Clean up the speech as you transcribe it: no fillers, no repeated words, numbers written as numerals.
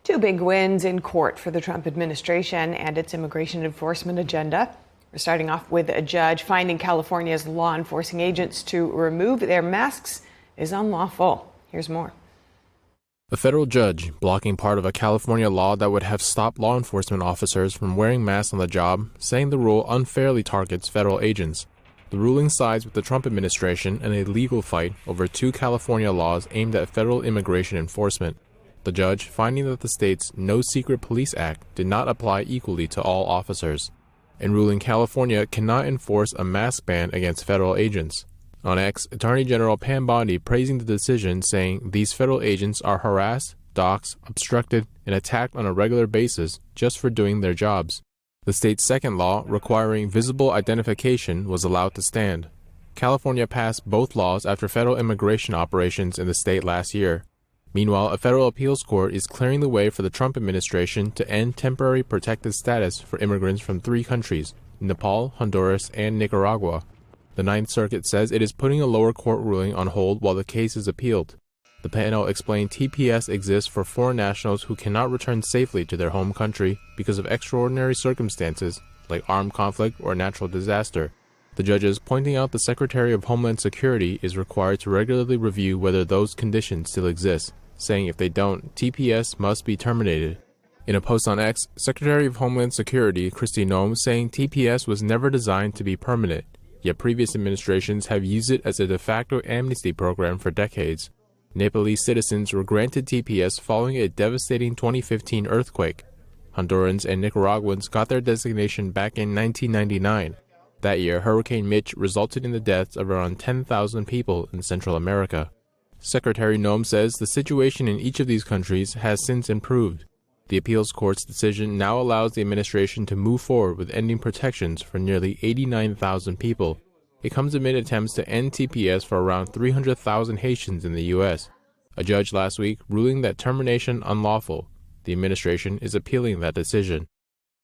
Two big wins in court for the Trump administration and its immigration enforcement agenda. We're starting off with a judge finding California's law enforcing agents to remove their masks is unlawful. Here's more. A federal judge blocking part of a California law that would have stopped law enforcement officers from wearing masks on the job, saying the rule unfairly targets federal agents. The ruling sides with the Trump administration in a legal fight over two California laws aimed at federal immigration enforcement. The judge finding that the state's No Secret Police Act did not apply equally to all officers, and ruling California cannot enforce a mask ban against federal agents. On X, Attorney General Pam Bondi praising the decision, saying these federal agents are harassed, doxxed, obstructed, and attacked on a regular basis just for doing their jobs. The state's second law, requiring visible identification, was allowed to stand. California passed both laws after federal immigration operations in the state last year. Meanwhile, a federal appeals court is clearing the way for the Trump administration to end temporary protected status for immigrants from three countries, Nepal, Honduras, and Nicaragua. The Ninth Circuit says it is putting a lower court ruling on hold while the case is appealed. The panel explained TPS exists for foreign nationals who cannot return safely to their home country because of extraordinary circumstances like armed conflict or natural disaster. The judges pointing out the Secretary of Homeland Security is required to regularly review whether those conditions still exist, saying if they don't, TPS must be terminated. In a post on X, Secretary of Homeland Security Kristi Noem saying TPS was never designed to be permanent, yet previous administrations have used it as a de facto amnesty program for decades. Nepalese citizens were granted TPS following a devastating 2015 earthquake. Hondurans and Nicaraguans got their designation back in 1999. That year, Hurricane Mitch resulted in the deaths of around 10,000 people in Central America. Secretary Noem says the situation in each of these countries has since improved. The appeals court's decision now allows the administration to move forward with ending protections for nearly 89,000 people. It comes amid attempts to end TPS for around 300,000 Haitians in the U.S. A judge last week ruling that termination unlawful. The administration is appealing that decision.